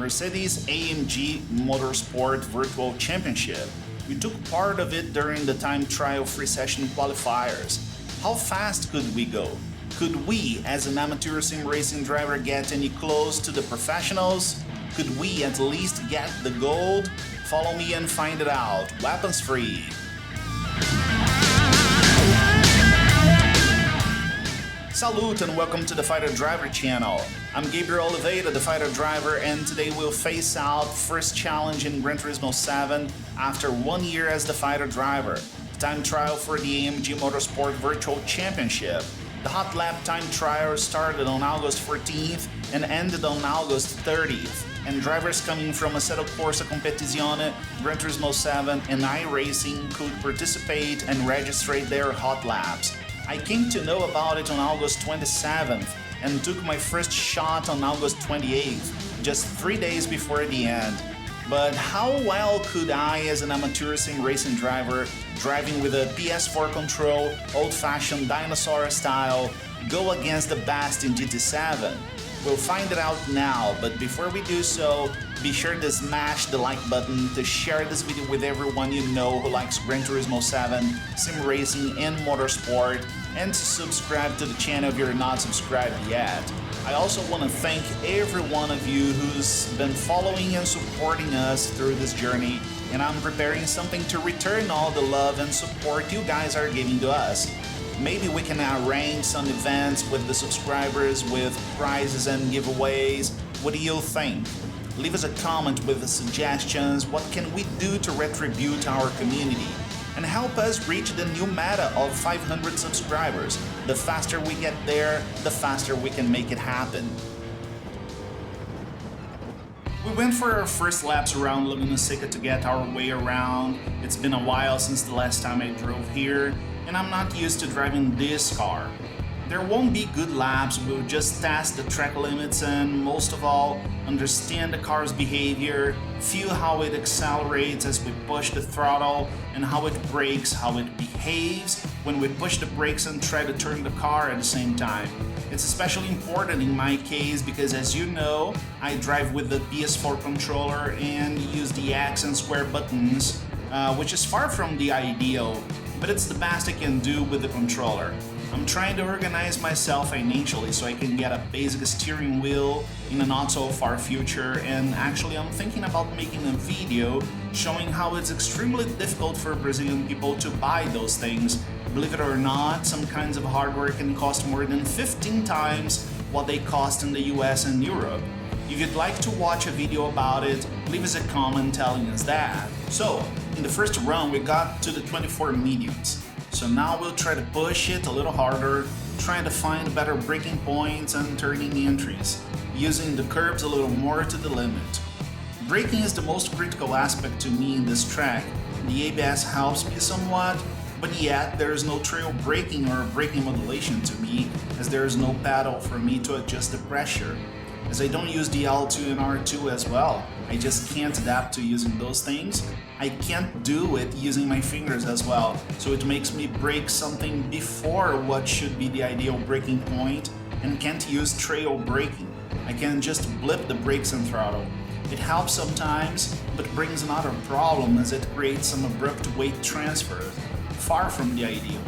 Mercedes AMG Motorsport Virtual Championship. We took part of it during the time trial free session qualifiers. How fast could we go? Could we, as an amateur sim racing driver, get any close to the professionals? Could we at least get the gold? Follow me and find it out. Weapons free. Salute and welcome to the Fighter Driver channel. I'm Gabriel Oliveira, the Fighter Driver, and today we'll face out first challenge in Gran Turismo 7 after 1 year as the Fighter Driver. Time trial for the AMG Motorsport Virtual Championship. The hot lap time trial started on August 14th and ended on August 30th, and drivers coming from Assetto Corsa Competizione, Gran Turismo 7 and iRacing could participate and register their hot laps. I came to know about it on August 27th and took my first shot on August 28th, just 3 days before the end. But how well could I, as an amateur sim racing driver, driving with a PS4 control, old-fashioned dinosaur style, go against the best in GT7? We'll find it out now, but before we do so, be sure to smash the like button, to share this video with everyone you know who likes Gran Turismo 7, sim racing and motorsport, and to subscribe to the channel if you're not subscribed yet. I also want to thank every one of you who's been following and supporting us through this journey, and I'm preparing something to return all the love and support you guys are giving to us. Maybe we can arrange some events with the subscribers with prizes and giveaways. What do you think? Leave us a comment with the suggestions. What can we do to retribute our community and help us reach the new meta of 500 subscribers? The faster we get there, the faster we can make it happen. We went for our first laps around Laguna Seca to get our way around. It's been a while since the last time I drove here, and I'm not used to driving this car. There won't be good laps, we'll just test the track limits and, most of all, understand the car's behavior, feel how it accelerates as we push the throttle, and how it brakes, how it behaves when we push the brakes and try to turn the car at the same time. It's especially important in my case because, as you know, I drive with the PS4 controller and use the X and square buttons, which is far from the ideal, but it's the best I can do with the controller. I'm trying to organize myself financially so I can get a basic steering wheel in a not so far future, and actually I'm thinking about making a video showing how it's extremely difficult for Brazilian people to buy those things. Believe it or not, some kinds of hardware can cost more than 15 times what they cost in the US and Europe. If you'd like to watch a video about it, leave us a comment telling us that. So, in the first run we got to the 24 mediums. So now we'll try to push it a little harder, trying to find better braking points and turning entries, using the curbs a little more to the limit. Braking is the most critical aspect to me in this track. The ABS helps me somewhat, but yet there is no trail braking or braking modulation to me, as there is no pedal for me to adjust the pressure. As I don't use the L2 and R2 as well, I just can't adapt to using those things. I can't do it using my fingers as well, so it makes me brake something before what should be the ideal braking point and can't use trail braking. I can just blip the brakes and throttle. It helps sometimes, but brings another problem as it creates some abrupt weight transfer, far from the ideal.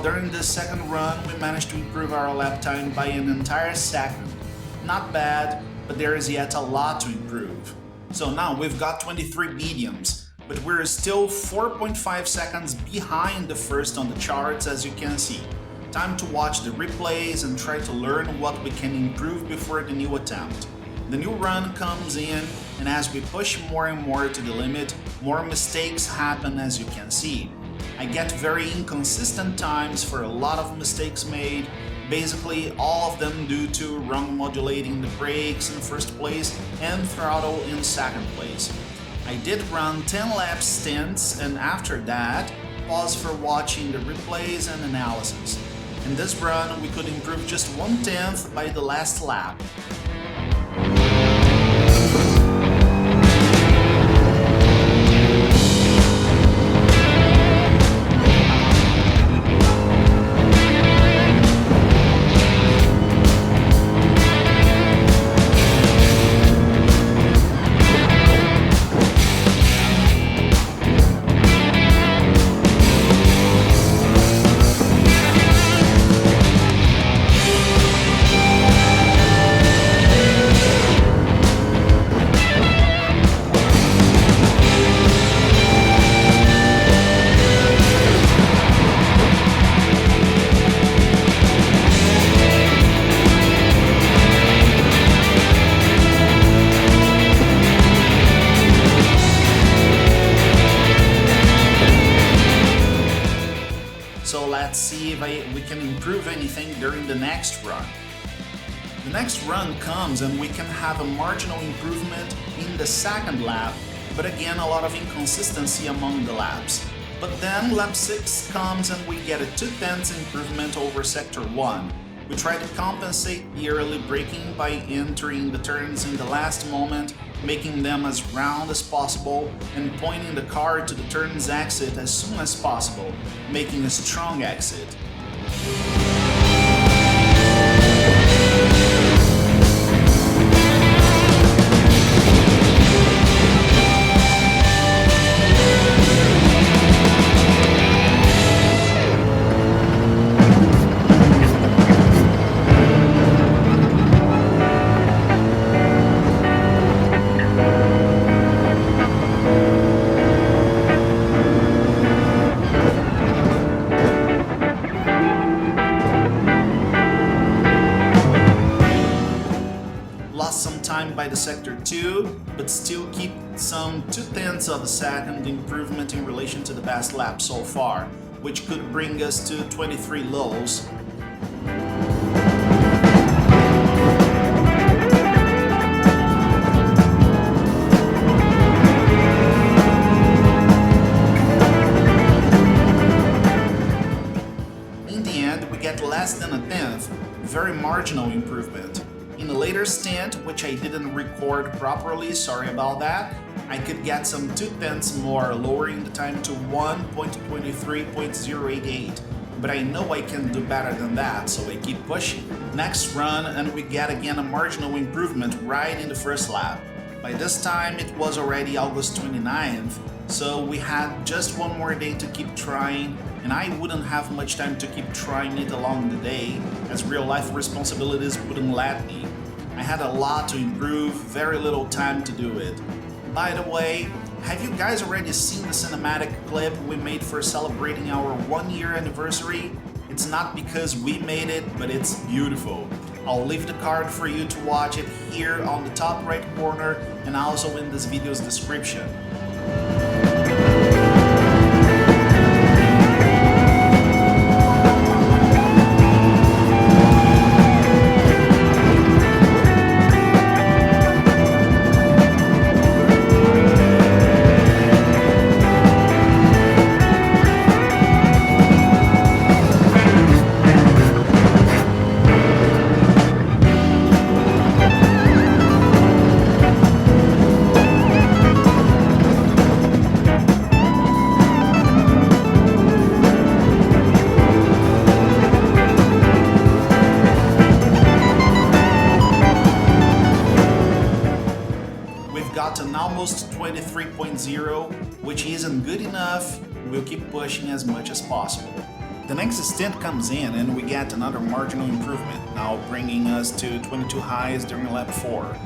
During the second run, we managed to improve our lap time by an entire second. Not bad, but there is yet a lot to improve. So now we've got 23 mediums, but we're still 4.5 seconds behind the first on the charts, as you can see. Time to watch the replays and try to learn what we can improve before the new attempt. The new run comes in, and as we push more and more to the limit, more mistakes happen, as you can see. I get very inconsistent times for a lot of mistakes made, basically all of them due to wrong modulating the brakes in first place and throttle in second place. I did run 10 lap stints, and after that pause for watching the replays and analysis. In this run, we could improve just 1/10 by the last lap. So let's see if we can improve anything during the next run. The next run comes and we can have a marginal improvement in the second lap, but again a lot of inconsistency among the laps. But then lap 6 comes and we get a 2/10 improvement over sector 1. We try to compensate the early braking by entering the turns in the last moment, making them as round as possible, and pointing the car to the turn's exit as soon as possible, making a strong exit. Some time by the sector 2, but still keep some 2/10 of a second improvement in relation to the best lap so far, which could bring us to 23 lows. In the end, we get less than 1/10, very marginal improvement. In a later stint, which I didn't record properly, sorry about that, I could get some 2/10 more, lowering the time to 1.23.088. But I know I can do better than that, so I keep pushing. Next run, and we get again a marginal improvement right in the first lap. By this time, it was already August 29th, so we had just one more day to keep trying, and I wouldn't have much time to keep trying it along the day, as real-life responsibilities wouldn't let me. I had a lot to improve, very little time to do it. By the way, have you guys already seen the cinematic clip we made for celebrating our 1-year anniversary? It's not because we made it, but it's beautiful. I'll leave the card for you to watch it here on the top right corner and also in this video's description. Gotten almost 23.0, which isn't good enough. We'll keep pushing as much as possible. The next stint comes in and we get another marginal improvement, now bringing us to 22 highs during lap 4.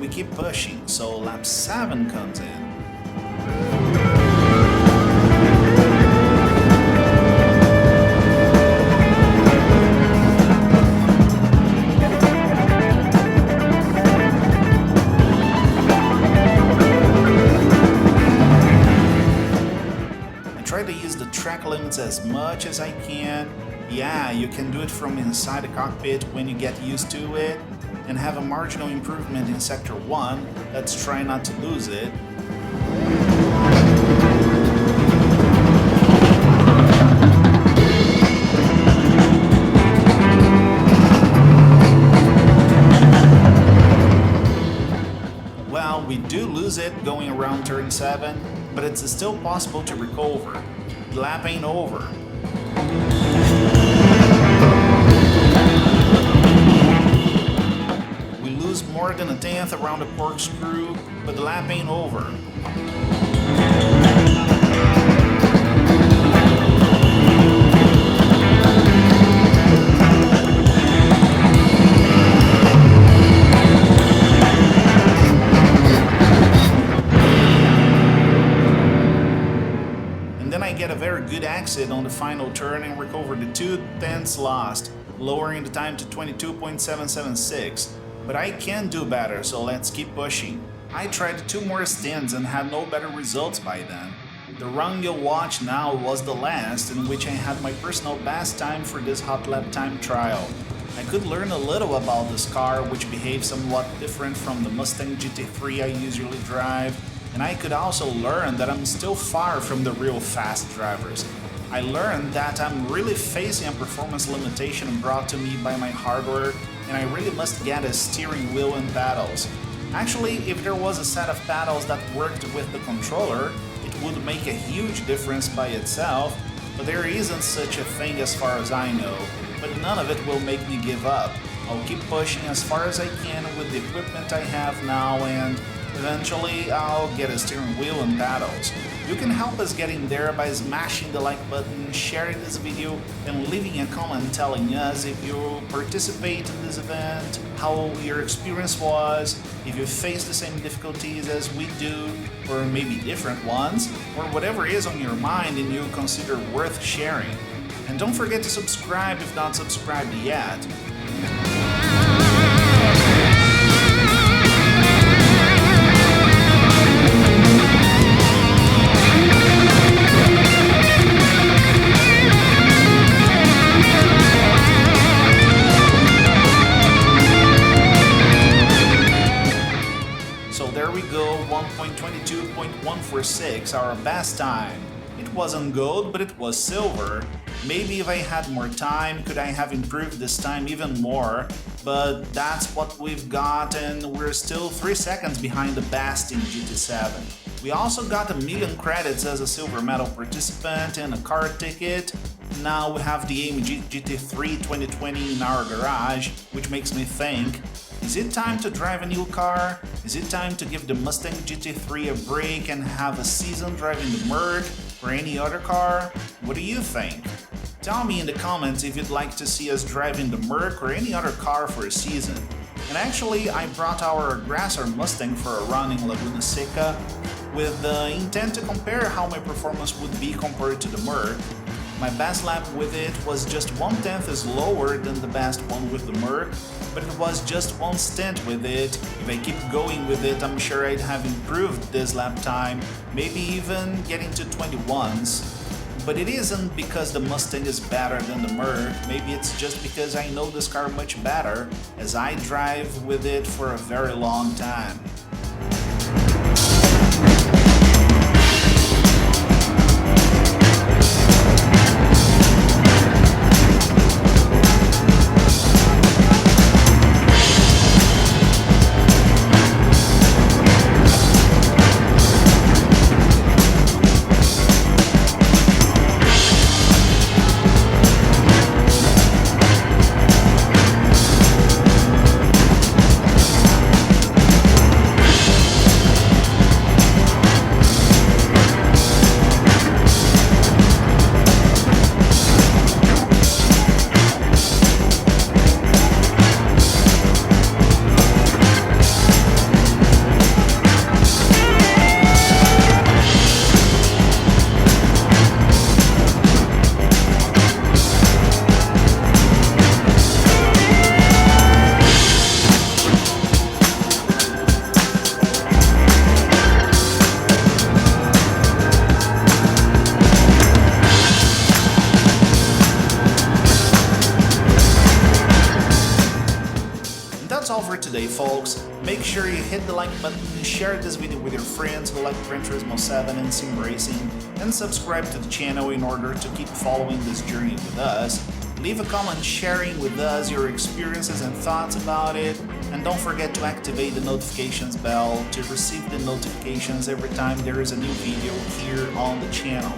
we keep pushing, so lap 7 comes in. Try to use the track limits as much as I can. Yeah, you can do it from inside the cockpit when you get used to it, and have a marginal improvement in Sector 1. Let's try not to lose it. Well, we do lose it going around turn 7, but it's still possible to recover. The lap ain't over. We lose more than a tenth around the corkscrew, but the lap ain't over. Get a very good exit on the final turn and recover the 2 tenths lost, lowering the time to 22.776. But I can do better, so let's keep pushing. I tried 2 more stints and had no better results by then. The run you'll watch now was the last in which I had my personal best time for this hot lap time trial. I could learn a little about this car, which behaves somewhat different from the Mustang GT3 I usually drive, and I could also learn that I'm still far from the real fast drivers. I learned that I'm really facing a performance limitation brought to me by my hardware, and I really must get a steering wheel and pedals. Actually, if there was a set of pedals that worked with the controller, it would make a huge difference by itself, but there isn't such a thing as far as I know, but none of it will make me give up. I'll keep pushing as far as I can with the equipment I have now, and eventually I'll get a steering wheel and paddles. You can help us getting there by smashing the like button, sharing this video, and leaving a comment telling us if you participate in this event, how your experience was, if you face the same difficulties as we do, or maybe different ones, or whatever is on your mind and you consider worth sharing. And don't forget to subscribe if not subscribed yet. So there we go, 1.22.146, our best time. It wasn't gold, but it was silver. Maybe if I had more time, could I have improved this time even more, but that's what we've got, and we're still 3 seconds behind the best in GT7. We also got 1,000,000 credits as a silver medal participant and a car ticket. Now we have the AMG GT3 2020 in our garage, which makes me think, is it time to drive a new car? Is it time to give the Mustang GT3 a break and have a season driving the Merc or any other car? What do you think? Tell me in the comments if you'd like to see us driving the Merc or any other car for a season. And actually, I brought our Aggressor Mustang for a run in Laguna Seca with the intent to compare how my performance would be compared to the Merc. My best lap with it was just 1/10 is lower than the best one with the Merc, but it was just 1 stint with it. If I keep going with it, I'm sure I'd have improved this lap time, maybe even getting to 21s. But it isn't because the Mustang is better than the Merc, maybe it's just because I know this car much better, as I drive with it for a very long time. today, folks. Make sure you hit the like button, share this video with your friends who like Gran Turismo 7 and sim racing, and subscribe to the channel in order to keep following this journey with us. Leave a comment sharing with us your experiences and thoughts about it, and don't forget to activate the notifications bell to receive the notifications every time there is a new video here on the channel.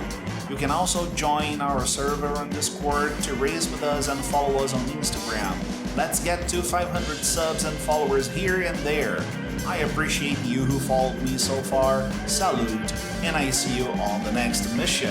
You can also join our server on Discord to race with us and follow us on Instagram. Let's get to 500 subs and followers here and there. I appreciate you who followed me so far. Salute, and I see you on the next mission.